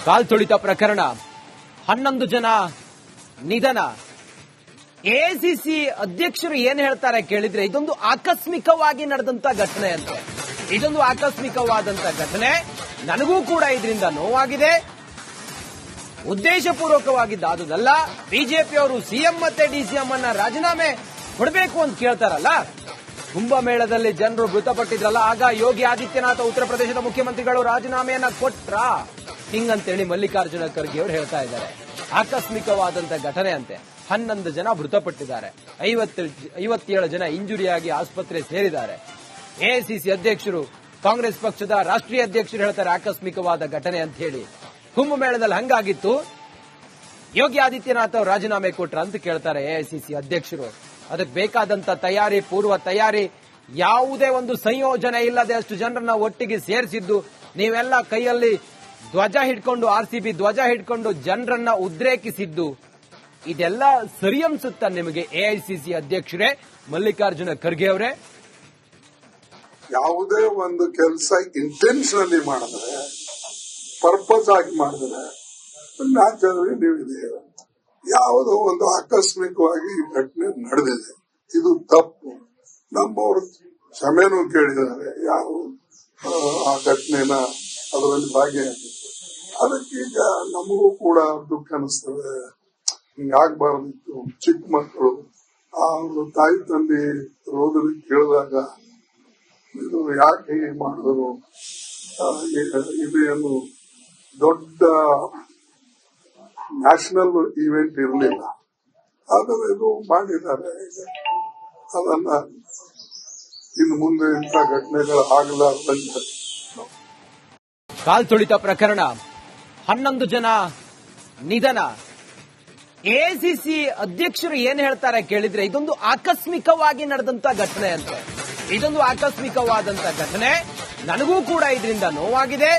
ಕಾಲ್ತುಳಿತ ಪ್ರಕರಣ 11 ಜನ ನಿಧನ. ಎಐಸಿಸಿ ಅಧ್ಯಕ್ಷರು ಏನ್ ಹೇಳ್ತಾರೆ ಕೇಳಿದ್ರೆ ಇದೊಂದು ಆಕಸ್ಮಿಕವಾಗಿ ನಡೆದಂತ ಘಟನೆ ಅಂತೆ. ಇದೊಂದು ಆಕಸ್ಮಿಕವಾದಂತ ಘಟನೆ. ನನಗೂ ಕೂಡ ಇದರಿಂದ ನೋವಾಗಿದೆ. ಉದ್ದೇಶಪೂರ್ವಕವಾಗಿದ್ದಾದುದಲ್ಲ. ಬಿಜೆಪಿಯವರು ಸಿಎಂ ಮತ್ತೆ ಡಿಸಿಎಂ ಅನ್ನ ರಾಜೀನಾಮೆ ಕೊಡಬೇಕು ಅಂತ ಕೇಳ್ತಾರಲ್ಲ. ಕುಂಭಮೇಳದಲ್ಲಿ ಜನರು ಮೃತಪಟ್ಟಿದ್ರಲ್ಲ, ಆಗ ಯೋಗಿ ಆದಿತ್ಯನಾಥ್ ಉತ್ತರ ಪ್ರದೇಶದ ಮುಖ್ಯಮಂತ್ರಿಗಳು ರಾಜೀನಾಮೆಯನ್ನ ಕೊಟ್ರ ಹಿಂಗಂತೇಳಿ ಮಲ್ಲಿಕಾರ್ಜುನ ಖರ್ಗೆ ಅವರು ಹೇಳ್ತಾ ಇದ್ದಾರೆ. ಆಕಸ್ಮಿಕವಾದಂತ ಘಟನೆ ಅಂತೆ. 11 ಜನ ಮೃತಪಟ್ಟಿದ್ದಾರೆ, 57 ಜನ ಇಂಜುರಿಯಾಗಿ ಆಸ್ಪತ್ರೆ ಸೇರಿದ್ದಾರೆ. ಎಐಸಿಸಿ ಅಧ್ಯಕ್ಷರು, ಕಾಂಗ್ರೆಸ್ ಪಕ್ಷದ ರಾಷ್ಟ್ರೀಯ ಅಧ್ಯಕ್ಷರು ಹೇಳ್ತಾರೆ ಆಕಸ್ಮಿಕವಾದ ಘಟನೆ ಅಂತ ಹೇಳಿ. ಕುಂಭಮೇಳದಲ್ಲಿ ಹಂಗಾಗಿತ್ತು, ಯೋಗಿ ಆದಿತ್ಯನಾಥ್ ಅವರು ರಾಜೀನಾಮೆ ಕೊಟ್ರ ಅಂತ ಕೇಳ್ತಾರೆ ಎಐಸಿಸಿ ಅಧ್ಯಕ್ಷರು. ಅದಕ್ಕೆ ಬೇಕಾದಂತ ತಯಾರಿ, ಪೂರ್ವ ತಯಾರಿ, ಯಾವುದೇ ಒಂದು ಸಂಯೋಜನೆ ಇಲ್ಲದೆ ಅಷ್ಟು ಜನರನ್ನ ಒಟ್ಟಿಗೆ ಸೇರಿಸಿದ್ದು, ನೀವೆಲ್ಲ ಕೈಯಲ್ಲಿ ಧ್ವಜ ಹಿಡ್ಕೊಂಡು, ಆರ್ಸಿಬಿ ಧ್ವಜ ಹಿಡ್ಕೊಂಡು ಜನರನ್ನ ಉದ್ರೇಕಿಸಿದ್ದು, ಇದೆಲ್ಲ ಸರಿ ಅನ್ಸುತ್ತ ನಿಮಗೆ ಎಐಸಿಸಿ ಅಧ್ಯಕ್ಷರೇ ಮಲ್ಲಿಕಾರ್ಜುನ ಖರ್ಗೆ ಅವರೇ? ಯಾವುದೇ ಒಂದು ಕೆಲಸ ಇಂಟೆನ್ಷನಲಿ ಮಾಡಿದ್ರೆ, ಪರ್ಪಸ್ ಆಗಿ ಮಾಡಿದ್ರೆ ನ್ಯಾಚುರಲಿ ನೀವಿದೆ. ಯಾವುದೋ ಒಂದು ಆಕಸ್ಮಿಕವಾಗಿ ಈ ಘಟನೆ ನಡೆದಿದೆ, ಇದು ತಪ್ಪು. ನಮ್ಮವರು ಕ್ಷಮೆನೂ ಕೇಳಿದ್ದಾರೆ, ಯಾವ ಆ ಘಟನೆನ ಅದರಲ್ಲಿ ಭಾಗಿಯಾಗಿತ್ತು. ಅದಕ್ಕೀಗ ನಮಗೂ ಕೂಡ ದುಃಖ ಅನಿಸ್ತದೆ. ಹಿಂಗಾಗಬಾರ್ದಿತ್ತು. ಚಿಕ್ಕ ಮಕ್ಕಳು ಅವರು ತಾಯಿ ತಂದೆ ರೋದನೆ ಕೇಳಿದಾಗ ಇದು ಯಾಕೆ ಹೀಗೆ ಮಾಡಿದ್ರು, ಇದೇನು ದೊಡ್ಡ ನ್ಯಾಷನಲ್ ಈವೆಂಟ್ ಇರಲಿಲ್ಲ, ಆದರೆ ಇದು ಮಾಡಿದ್ದಾರೆ. ಅದನ್ನ ಇನ್ನು ಮುಂದೆ ಇಂಥ ಘಟನೆಗಳು ಆಗಲಾರ್ದಂತೆ. ಕಾಲ್ತುಳಿತ ಪ್ರಕರಣ 11 ಜನ ನಿಧನ. ಎಐಸಿಸಿ ಅಧ್ಯಕ್ಷರು ಏನ್ ಹೇಳ್ತಾರೆ ಕೇಳಿದ್ರೆ ಇದೊಂದು ಆಕಸ್ಮಿಕವಾಗಿ ನಡೆದಂತ ಘಟನೆ ಅಂತೆ. ಇದೊಂದು ಆಕಸ್ಮಿಕವಾದಂತ ಘಟನೆ. ನನಗೂ ಕೂಡ ಇದರಿಂದ ನೋವಾಗಿದೆ.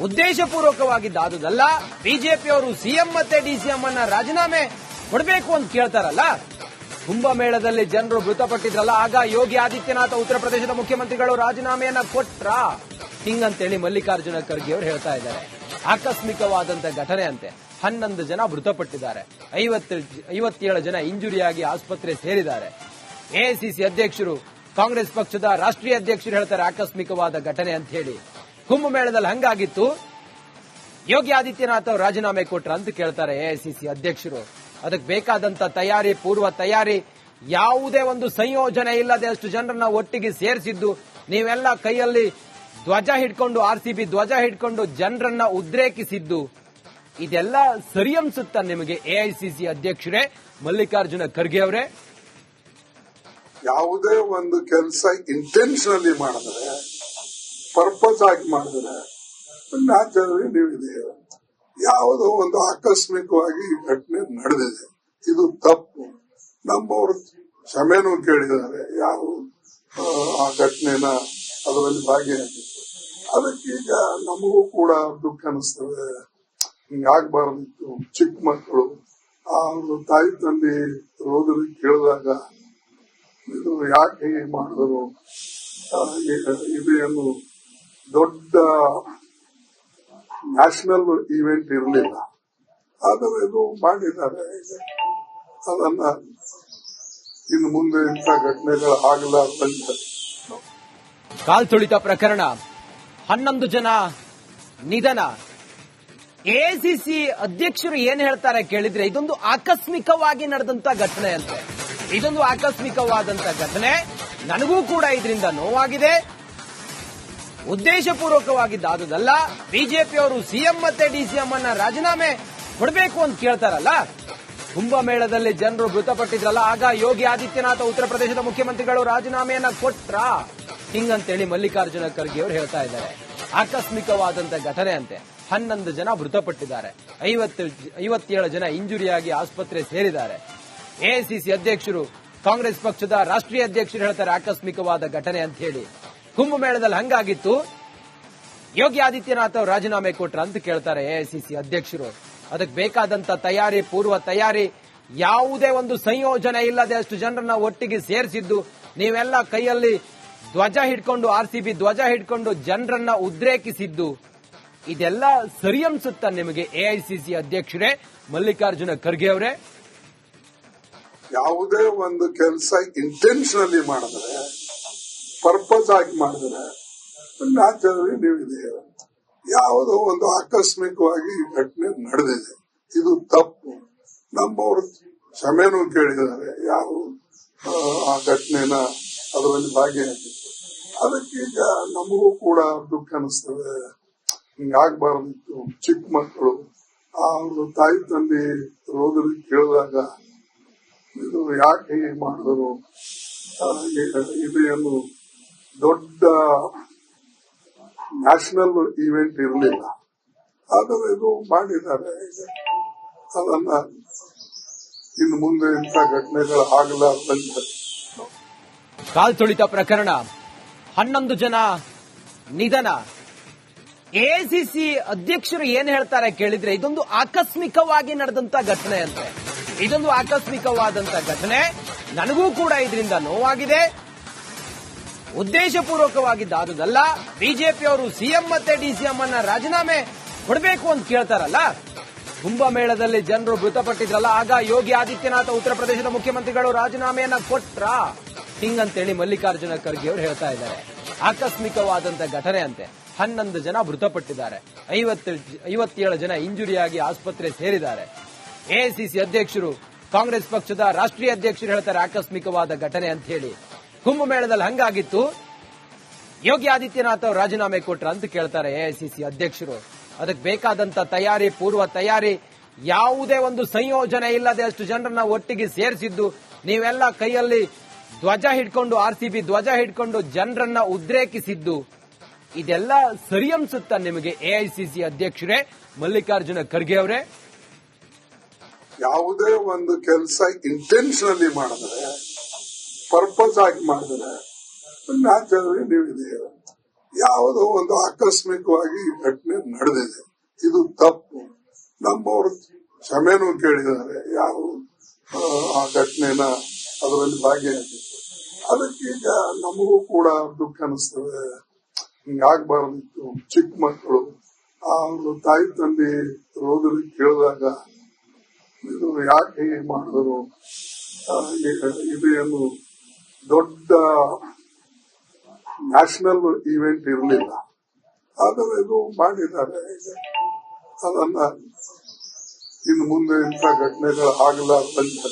ಉದ್ದೇಶಪೂರ್ವಕವಾಗಿದ್ದಾದುದಲ್ಲ. ಬಿಜೆಪಿಯವರು ಸಿಎಂ ಮತ್ತೆ ಡಿಸಿಎಂ ಅನ್ನ ರಾಜೀನಾಮೆ ಕೊಡಬೇಕು ಅಂತ ಕೇಳ್ತಾರಲ್ಲ. ಕುಂಭಮೇಳದಲ್ಲಿ ಜನರು ಮೃತಪಟ್ಟಿದ್ರಲ್ಲ, ಆಗ ಯೋಗಿ ಆದಿತ್ಯನಾಥ್ ಉತ್ತರ ಪ್ರದೇಶದ ಮುಖ್ಯಮಂತ್ರಿಗಳು ರಾಜೀನಾಮೆಯನ್ನ ಕೊಟ್ರ ಹಿಂಗಂತೇಳಿ ಮಲ್ಲಿಕಾರ್ಜುನ ಖರ್ಗೆ ಅವರು ಹೇಳ್ತಾ ಇದ್ದಾರೆ. ಆಕಸ್ಮಿಕವಾದಂತ ಘಟನೆ ಅಂತೆ. 11 ಜನ ಮೃತಪಟ್ಟಿದ್ದಾರೆ, 57 ಜನ ಇಂಜುರಿಯಾಗಿ ಆಸ್ಪತ್ರೆ ಸೇರಿದ್ದಾರೆ. ಎಐಸಿಸಿ ಅಧ್ಯಕ್ಷರು, ಕಾಂಗ್ರೆಸ್ ಪಕ್ಷದ ರಾಷ್ಟ್ರೀಯ ಅಧ್ಯಕ್ಷರು ಹೇಳ್ತಾರೆ ಆಕಸ್ಮಿಕವಾದ ಘಟನೆ ಅಂತ ಹೇಳಿ. ಕುಂಭಮೇಳದಲ್ಲಿ ಹಂಗಾಗಿತ್ತು, ಯೋಗಿ ಆದಿತ್ಯನಾಥ್ ಅವರು ರಾಜೀನಾಮೆ ಕೊಟ್ರ ಅಂತ ಕೇಳ್ತಾರೆ ಎಐಸಿಸಿ ಅಧ್ಯಕ್ಷರು. ಅದಕ್ಕೆ ಬೇಕಾದಂತ ತಯಾರಿ, ಪೂರ್ವ ತಯಾರಿ, ಯಾವುದೇ ಒಂದು ಸಂಯೋಜನೆ ಇಲ್ಲದೆ ಅಷ್ಟು ಜನರನ್ನ ಒಟ್ಟಿಗೆ ಸೇರಿಸಿದ್ದು, ನೀವೆಲ್ಲ ಕೈಯಲ್ಲಿ ಧ್ವಜ ಹಿಡ್ಕೊಂಡು, ಆರ್ಸಿಬಿ ಧ್ವಜ ಹಿಡ್ಕೊಂಡು ಜನರನ್ನ ಉದ್ರೇಕಿಸಿದ್ದು, ಇದೆಲ್ಲ ಸರಿ ಅನ್ಸುತ್ತ ನಿಮಗೆ ಎಐಸಿಸಿ ಅಧ್ಯಕ್ಷರೇ ಮಲ್ಲಿಕಾರ್ಜುನ ಖರ್ಗೆ ಅವರೇ? ಯಾವುದೇ ಒಂದು ಕೆಲಸ ಇಂಟೆನ್ಷನಲಿ ಮಾಡಿದ್ರೆ, ಪರ್ಪಸ್ ಆಗಿ ಮಾಡಿದ್ರೆ ನ್ಯಾಚುರಲಿ ನೀವಿದೆ. ಯಾವುದೋ ಒಂದು ಆಕಸ್ಮಿಕವಾಗಿ ಈ ಘಟನೆ ನಡೆದಿದೆ, ಇದು ತಪ್ಪು. ನಮ್ಮವರು ಕ್ಷಮೆನೂ ಕೇಳಿದ್ದಾರೆ, ಯಾವ ಆ ಘಟನೆನ ಅದರಲ್ಲಿ ಭಾಗಿಯಾಗಿತ್ತು. ಅದಕ್ಕೀಗ ನಮಗೂ ಕೂಡ ದುಃಖ ಅನಿಸ್ತದೆ. ಹಿಂಗಾಗಬಾರ್ದಿತ್ತು. ಚಿಕ್ಕ ಮಕ್ಕಳು ಅವರು ತಾಯಿ ತಂದೆ ರೋದನೆ ಕೇಳಿದಾಗ ಇದು ಯಾಕೆ ಹೀಗೆ ಮಾಡಿದ್ರು, ಇದೇನು ದೊಡ್ಡ ನ್ಯಾಷನಲ್ ಈವೆಂಟ್ ಇರಲಿಲ್ಲ, ಆದರೆ ಇದು ಮಾಡಿದ್ದಾರೆ. ಅದನ್ನ ಇನ್ನು ಮುಂದೆ ಇಂಥ ಘಟನೆಗಳು ಆಗಲಾರ್ದಂತೆ. ಕಾಲ್ತುಳಿತ ಪ್ರಕರಣ 11 ಜನ ನಿಧನ. ಎಐಸಿಸಿ ಅಧ್ಯಕ್ಷರು ಏನ್ ಹೇಳ್ತಾರೆ ಕೇಳಿದ್ರೆ ಇದೊಂದು ಆಕಸ್ಮಿಕವಾಗಿ ನಡೆದಂತ ಘಟನೆ ಅಂತೆ. ಇದೊಂದು ಆಕಸ್ಮಿಕವಾದಂತ ಘಟನೆ. ನನಗೂ ಕೂಡ ಇದರಿಂದ ನೋವಾಗಿದೆ. ಉದ್ದೇಶಪೂರ್ವಕವಾಗಿದ್ದಾದುದಲ್ಲ. ಬಿಜೆಪಿಯವರು ಸಿಎಂ ಮತ್ತೆ ಡಿಸಿಎಂ ಅನ್ನ ರಾಜೀನಾಮೆ ಕೊಡಬೇಕು ಅಂತ ಕೇಳ್ತಾರಲ್ಲ. ಕುಂಭಮೇಳದಲ್ಲಿ ಜನರು ಮೃತಪಟ್ಟಿದ್ರಲ್ಲ, ಆಗ ಯೋಗಿ ಆದಿತ್ಯನಾಥ್ ಉತ್ತರ ಪ್ರದೇಶದ ಮುಖ್ಯಮಂತ್ರಿಗಳು ರಾಜೀನಾಮೆಯನ್ನ ಕೊಟ್ರ ಹಿಂಗಂತೇಳಿ ಮಲ್ಲಿಕಾರ್ಜುನ ಖರ್ಗೆ ಅವರು ಹೇಳ್ತಾ ಇದ್ದಾರೆ. ಆಕಸ್ಮಿಕವಾದಂತ ಘಟನೆ ಅಂತೆ. 11 ಜನ ಮೃತಪಟ್ಟಿದ್ದಾರೆ, 57 ಜನ ಇಂಜುರಿಯಾಗಿ ಆಸ್ಪತ್ರೆ ಸೇರಿದ್ದಾರೆ. ಎಐಸಿಸಿ ಅಧ್ಯಕ್ಷರು, ಕಾಂಗ್ರೆಸ್ ಪಕ್ಷದ ರಾಷ್ಟ್ರೀಯ ಅಧ್ಯಕ್ಷರು ಹೇಳ್ತಾರೆ ಆಕಸ್ಮಿಕವಾದ ಘಟನೆ ಅಂತ ಹೇಳಿ. ಕುಂಭಮೇಳದಲ್ಲಿ ಹಂಗಾಗಿತ್ತು, ಯೋಗಿ ಆದಿತ್ಯನಾಥ್ ಅವರು ರಾಜೀನಾಮೆ ಕೊಟ್ರ ಅಂತ ಕೇಳ್ತಾರೆ ಎಐಸಿಸಿ ಅಧ್ಯಕ್ಷರು. ಅದಕ್ಕೆ ಬೇಕಾದಂತ ತಯಾರಿ, ಪೂರ್ವ ತಯಾರಿ, ಯಾವುದೇ ಒಂದು ಸಂಯೋಜನೆ ಇಲ್ಲದೆ ಅಷ್ಟು ಜನರನ್ನ ಒಟ್ಟಿಗೆ ಸೇರಿಸಿದ್ದು, ನೀವೆಲ್ಲ ಕೈಯಲ್ಲಿ ಧ್ವಜ ಹಿಡ್ಕೊಂಡು, ಆರ್ಸಿಬಿ ಧ್ವಜ ಹಿಡ್ಕೊಂಡು ಜನರನ್ನ ಉದ್ರೇಕಿಸಿದ್ದು, ಇದೆಲ್ಲ ಸರಿ ಅನ್ಸುತ್ತಾ ನಿಮಗೆ ಎಐಸಿಸಿ ಅಧ್ಯಕ್ಷರೇ ಮಲ್ಲಿಕಾರ್ಜುನ ಖರ್ಗೆ ಅವರೇ? ಯಾವುದೇ ಒಂದು ಕೆಲಸ ಇಂಟೆನ್ಷನಲಿ ಮಾಡಿದ್ರೆ, ಪರ್ಪಸ್ ಆಗಿ ಮಾಡಿದ್ರೆ ನ್ಯಾಚುರಲಿ ನೀವಿದೆ. ಯಾವುದೋ ಒಂದು ಆಕಸ್ಮಿಕವಾಗಿ ಈ ಘಟನೆ ನಡೆದಿದೆ, ಇದು ತಪ್ಪು. ನಮ್ಮವರು ಕ್ಷಮೆನೂ ಕೇಳಿದ್ದಾರೆ, ಯಾವ ಆ ಘಟನೆನ ಅದರಲ್ಲಿ ಭಾಗಿಯಾಗಿತ್ತು. ಅದಕ್ಕೀಗ ನಮಗೂ ಕೂಡ ದುಃಖ ಅನಿಸ್ತದೆ, ಹಿಂಗಾಗಬಾರ್ದಿತ್ತು. ಚಿಕ್ಕ ಮಕ್ಕಳು ಅವರು ತಾಯಿ ತಂದೆ ರೋಗದಲ್ಲಿ ಕೇಳಿದಾಗ ಇದು ಯಾಕೆ ಹೀಗೆ ಮಾಡಿದ್ರು, ಇದೇನು ದೊಡ್ಡ ನ್ಯಾಷನಲ್ ಈವೆಂಟ್ ಇರಲಿಲ್ಲ, ಆದರೆ ಇದು ಮಾಡಿದ್ದಾರೆ. ಅದನ್ನ ಇನ್ನು ಮುಂದೆ ಇಂಥ ಘಟನೆಗಳು ಆಗಲಾರ್ದಂತೆ. ಕಾಲ್ತುಳಿತ ಪ್ರಕರಣ, 11 ಜನ ನಿಧನ. ಎಐಸಿಸಿ ಅಧ್ಯಕ್ಷರು ಏನ್ ಹೇಳ್ತಾರೆ ಕೇಳಿದ್ರೆ, ಇದೊಂದು ಆಕಸ್ಮಿಕವಾಗಿ ನಡೆದಂತ ಘಟನೆ ಅಂತೆ. ಇದೊಂದು ಆಕಸ್ಮಿಕವಾದಂತ ಘಟನೆ, ನನಗೂ ಕೂಡ ಇದರಿಂದ ನೋವಾಗಿದೆ, ಉದ್ದೇಶಪೂರ್ವಕವಾಗಿದ್ದಾದುದಲ್ಲ. ಬಿಜೆಪಿಯವರು ಸಿಎಂ ಮತ್ತೆ ಡಿಸಿಎಂ ಅನ್ನ ರಾಜೀನಾಮೆ ಕೊಡಬೇಕು ಅಂತ ಕೇಳ್ತಾರಲ್ಲ. ಕುಂಭಮೇಳದಲ್ಲಿ ಜನರು ಮೃತಪಟ್ಟಿದ್ರಲ್ಲ, ಆಗ ಯೋಗಿ ಆದಿತ್ಯನಾಥ್ ಉತ್ತರ ಪ್ರದೇಶದ ಮುಖ್ಯಮಂತ್ರಿಗಳು ರಾಜೀನಾಮೆಯನ್ನ ಕೊಟ್ರ ಹಿಂಗಂತೇಳಿ ಮಲ್ಲಿಕಾರ್ಜುನ ಖರ್ಗೆ ಅವರು ಹೇಳ್ತಾ ಇದ್ದಾರೆ. ಆಕಸ್ಮಿಕವಾದಂತ ಘಟನೆ ಅಂತೆ. 11 ಜನ ಮೃತಪಟ್ಟಿದ್ದಾರೆ, 57 ಜನ ಇಂಜುರಿಯಾಗಿ ಆಸ್ಪತ್ರೆ ಸೇರಿದ್ದಾರೆ. ಎಐಸಿಸಿ ಅಧ್ಯಕ್ಷರು, ಕಾಂಗ್ರೆಸ್ ಪಕ್ಷದ ರಾಷ್ಟ್ರೀಯ ಅಧ್ಯಕ್ಷರು ಹೇಳ್ತಾರೆ ಆಕಸ್ಮಿಕವಾದ ಘಟನೆ ಅಂತ ಹೇಳಿ. ಕುಂಭಮೇಳದಲ್ಲಿ ಹಂಗಾಗಿತ್ತು, ಯೋಗಿ ಆದಿತ್ಯನಾಥ್ ಅವರು ರಾಜೀನಾಮೆ ಕೊಟ್ರ ಅಂತ ಕೇಳ್ತಾರೆ ಎಐಸಿಸಿ ಅಧ್ಯಕ್ಷರು. ಅದಕ್ಕೆ ಬೇಕಾದಂತ ತಯಾರಿ, ಪೂರ್ವ ತಯಾರಿ, ಯಾವುದೇ ಒಂದು ಸಂಯೋಜನೆ ಇಲ್ಲದೆ ಅಷ್ಟು ಜನರನ್ನ ಒಟ್ಟಿಗೆ ಸೇರಿಸಿದ್ದು, ನೀವೆಲ್ಲ ಕೈಯಲ್ಲಿ ಧ್ವಜ ಹಿಡ್ಕೊಂಡು, ಆರ್ಸಿಬಿ ಧ್ವಜ ಹಿಡ್ಕೊಂಡು ಜನರನ್ನ ಉದ್ರೇಕಿಸಿದ್ದು, ಇದೆಲ್ಲ ಸರಿ ಅನ್ಸುತ್ತಾ ನಿಮಗೆ ಎಐಸಿಸಿ ಅಧ್ಯಕ್ಷರೇ ಮಲ್ಲಿಕಾರ್ಜುನ ಖರ್ಗೆ ಅವರೇ? ಯಾವುದೇ ಒಂದು ಕೆಲಸ ಇಂಟೆನ್ಷನಲಿ ಮಾಡಿದ್ರೆ, ಪರ್ಪಸ್ ಆಗಿ ಮಾಡಿದ್ರೆ ನ್ಯಾಚುರಲಿ ನೀವಿದೆ. ಯಾವುದೋ ಒಂದು ಆಕಸ್ಮಿಕವಾಗಿ ಈ ಘಟನೆ ನಡೆದಿದೆ, ಇದು ತಪ್ಪು. ನಮ್ಮವರು ಕ್ಷಮೆನೂ ಕೇಳಿದ್ದಾರೆ, ಯಾವ ಆ ಘಟನೆನ ಅದರಲ್ಲಿ ಭಾಗಿಯಾಗಿತ್ತು. ಅದಕ್ಕೀಗ ನಮಗೂ ಕೂಡ ದುಃಖ ಅನಿಸ್ತದೆ, ಹಿಂಗಾಗಬಾರ್ದಿತ್ತು. ಚಿಕ್ಕ ಮಕ್ಕಳು ಅವರು ತಾಯಿ ತಂದೆ ರೋಗದಲ್ಲಿ ಕೇಳಿದಾಗ ಇದು ಯಾಕೆ ಹೀಗೆ ಮಾಡಿದ್ರು, ಇದೇನು ದೊಡ್ಡ ನ್ಯಾಷನಲ್ ಈವೆಂಟ್ ಇರಲಿಲ್ಲ, ಆದರೆ ಇದು ಮಾಡಿದ್ದಾರೆ. ಅದನ್ನ ಇನ್ನು ಮುಂದೆ ಇಂಥ ಘಟನೆಗಳು ಆಗಲಾರ್ದಂತೆ